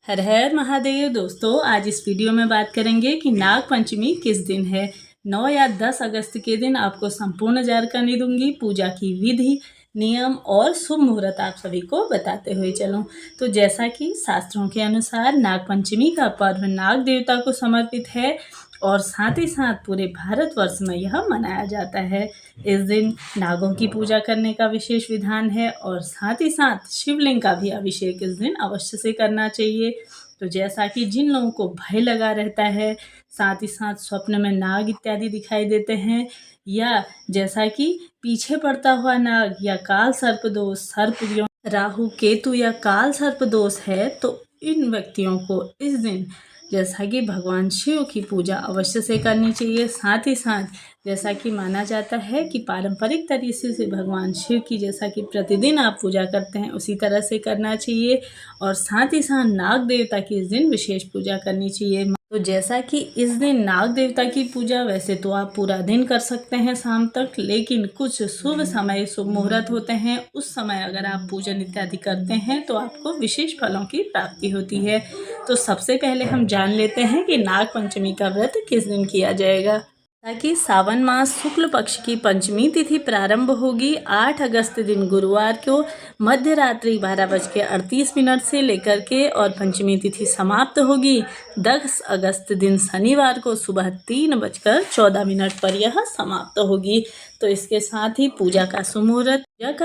हर हर महादेव दोस्तों, आज इस वीडियो में बात करेंगे कि नाग पंचमी किस दिन है। 9 या 10 अगस्त के दिन आपको संपूर्ण जानकारी दूंगी। पूजा की विधि, नियम और शुभ मुहूर्त आप सभी को बताते हुए चलूं। तो जैसा कि शास्त्रों के अनुसार नाग पंचमी का पर्व नाग देवता को समर्पित है और साथ ही साथ पूरे भारतवर्ष में यह मनाया जाता है। इस दिन नागों की पूजा करने का विशेष विधान है और साथ ही साथ शिवलिंग का भी अभिषेक इस दिन अवश्य से करना चाहिए। तो जैसा कि जिन लोगों को भय लगा रहता है, साथ ही साथ स्वप्न में नाग इत्यादि दिखाई देते हैं, या जैसा कि पीछे पड़ता हुआ नाग या काल सर्प दोष, सर्प राहु केतु या काल सर्प दोष है, तो इन व्यक्तियों को इस दिन जैसा कि भगवान शिव की पूजा अवश्य से करनी चाहिए। साथ ही साथ जैसा कि माना जाता है कि पारंपरिक तरीके से भगवान शिव की जैसा कि प्रतिदिन आप पूजा करते हैं उसी तरह से करना चाहिए और साथ ही साथ नाग देवता की इस दिन विशेष पूजा करनी चाहिए। तो जैसा कि इस दिन नाग देवता की पूजा वैसे तो आप पूरा दिन कर सकते हैं शाम तक, लेकिन कुछ शुभ समय, शुभ मुहूर्त होते हैं, उस समय अगर आप पूजन इत्यादि करते हैं तो आपको विशेष फलों की प्राप्ति होती है। तो सबसे पहले हम जान लेते हैं कि नाग पंचमी का व्रत किस दिन किया जाएगा। ताकि सावन मास शुक्ल पक्ष की पंचमी तिथि प्रारंभ होगी 8 अगस्त दिन गुरुवार को मध्य रात्रि 12:38 से लेकर के और पंचमी तिथि समाप्त होगी 10 अगस्त दिन शनिवार को सुबह 3:14 पर यह समाप्त होगी। तो इसके साथ ही पूजा का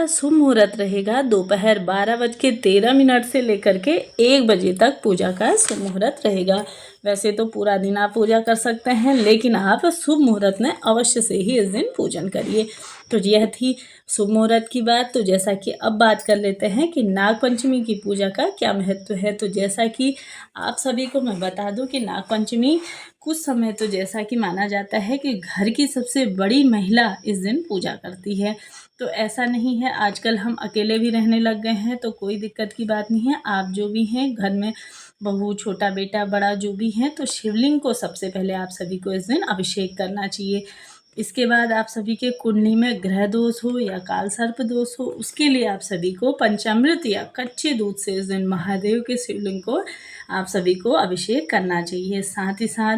शुभ मुहूर्त रहेगा दोपहर 12:13 से लेकर के 1 बजे तक पूजा का शुभ मुहूर्त रहेगा। वैसे तो पूरा दिन आप पूजा कर सकते हैं, लेकिन आप शुभ मुहूर्त में अवश्य से ही इस दिन पूजन करिए। तो यह थी शुभ मुहूर्त की बात। तो जैसा कि अब बात कर लेते हैं कि नाग पंचमी की पूजा का क्या महत्व है। तो जैसा कि आप सभी को मैं बता दूं कि नाग पंचमी कुछ समय तो जैसा कि माना जाता है कि घर की सबसे बड़ी महिला इस दिन पूजा करती है। तो ऐसा नहीं है, आजकल हम अकेले भी रहने लग गए हैं, तो कोई दिक्कत की बात नहीं है। आप जो भी हैं घर में, बहू, छोटा बेटा, बड़ा जो भी हैं, तो शिवलिंग को सबसे पहले आप सभी को इस दिन अभिषेक करना चाहिए। इसके बाद आप सभी के कुंडली में ग्रह दोष हो या काल सर्प दोष हो, उसके लिए आप सभी को पंचामृत या कच्चे दूध से इस दिन महादेव के शिवलिंग को आप सभी को अभिषेक करना चाहिए। साथ ही साथ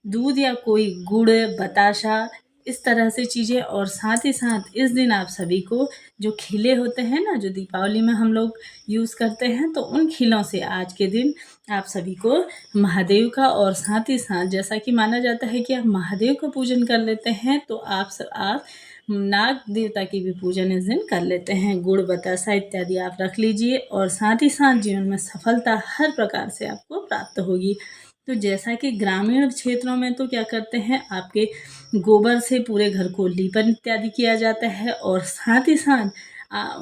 दूध या कोई गुड़, बताशा, इस तरह से चीज़ें, और साथ ही साथ इस दिन आप सभी को जो खिले होते हैं ना, जो दीपावली में हम लोग यूज़ करते हैं, तो उन खिलों से आज के दिन आप सभी को महादेव का, और साथ ही साथ जैसा कि माना जाता है कि आप महादेव का पूजन कर लेते हैं, तो आप नाग देवता की भी पूजन इस दिन कर लेते हैं। गुड़, बतासा इत्यादि आप रख लीजिए और साथ ही साथ जीवन में सफलता हर प्रकार से आपको प्राप्त होगी। तो जैसा कि ग्रामीण क्षेत्रों में तो क्या करते हैं, आपके गोबर से पूरे घर को लीपन इत्यादि किया जाता है और साथ ही साथ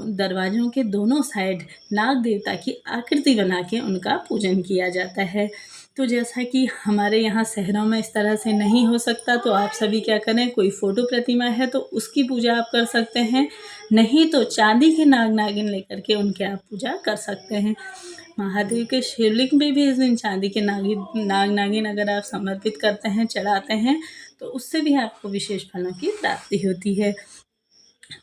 दरवाज़ों के दोनों साइड नाग देवता की आकृति बना के उनका पूजन किया जाता है। तो जैसा कि हमारे यहाँ शहरों में इस तरह से नहीं हो सकता, तो आप सभी क्या करें, कोई फ़ोटो प्रतिमा है तो उसकी पूजा आप कर सकते हैं, नहीं तो चांदी के नाग नागिन लेकर के उनके आप पूजा कर सकते हैं। महादेव के शिवलिंग में भी इस दिन चांदी के नाग नागिन अगर आप समर्पित करते हैं, चढ़ाते हैं, तो उससे भी आपको विशेष फलों की प्राप्ति होती है।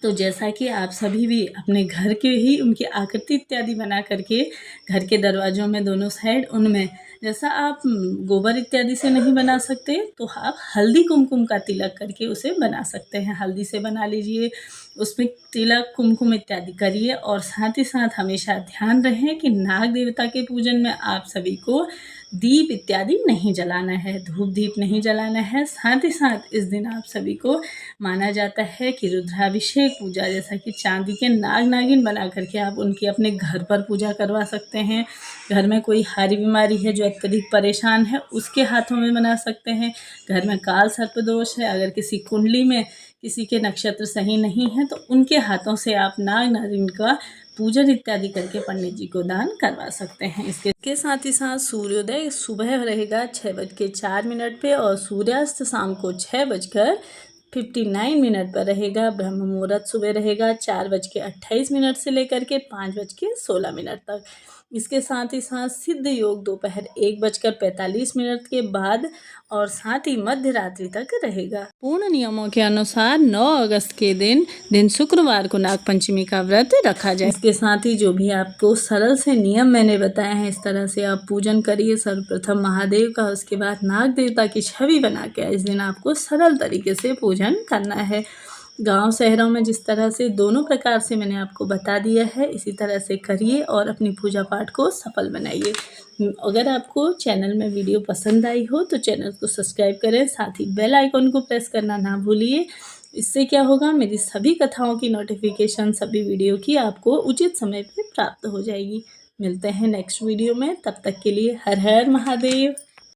तो जैसा कि आप सभी भी अपने घर के ही उनकी आकृति इत्यादि बना करके घर के दरवाज़ों में दोनों साइड उनमें, जैसा आप गोबर इत्यादि से नहीं बना सकते तो आप हल्दी कुमकुम का तिलक करके उसे बना सकते हैं। हल्दी से बना लीजिए, उसमें तिलक, कुमकुम इत्यादि करिए और साथ ही साथ हमेशा ध्यान रहे कि नाग देवता के पूजन में आप सभी को दीप इत्यादि नहीं जलाना है, धूप दीप नहीं जलाना है। साथ ही साथ इस दिन आप सभी को माना जाता है कि रुद्राभिषेक पूजा, जैसा कि चांदी के नाग नागिन बना करके आप उनकी अपने घर पर पूजा करवा सकते हैं। घर में कोई हारी बीमारी है जो अत्यधिक परेशान है, उसके हाथों में बना सकते हैं। घर में काल सर्प दोष है, अगर किसी कुंडली में किसी के नक्षत्र सही नहीं है, तो उनके हाथों से आप नाग नागिन का पूजन इत्यादि करके पंडित जी को दान करवा सकते हैं। इसके साथ ही साथ सूर्योदय सुबह रहेगा 6:04 पे और सूर्यास्त शाम को 6:59 पर रहेगा। ब्रह्म मुहूर्त सुबह रहेगा 4:28 से लेकर के 5:16 तक। इसके साथ ही साथ सिद्ध योग दोपहर 1:45 के बाद और साथ ही मध्य रात्रि तक रहेगा। पूर्ण नियमों के अनुसार 9 अगस्त के दिन शुक्रवार को नाग पंचमी का व्रत रखा जाए। इसके साथ ही जो भी आपको सरल से नियम मैंने बताए हैं, इस तरह से आप पूजन करिए। सर्वप्रथम महादेव का, उसके बाद नाग देवता की छवि बना के इस दिन आपको सरल तरीके से पूजन करना है। गांव शहरों में जिस तरह से दोनों प्रकार से मैंने आपको बता दिया है, इसी तरह से करिए और अपनी पूजा पाठ को सफल बनाइए। अगर आपको चैनल में वीडियो पसंद आई हो तो चैनल को सब्सक्राइब करें, साथ ही बेल आइकन को प्रेस करना ना भूलिए। इससे क्या होगा, मेरी सभी कथाओं की नोटिफिकेशन, सभी वीडियो की आपको उचित समय पर प्राप्त हो जाएगी। मिलते हैं नेक्स्ट वीडियो में, तब तक के लिए हर हर महादेव।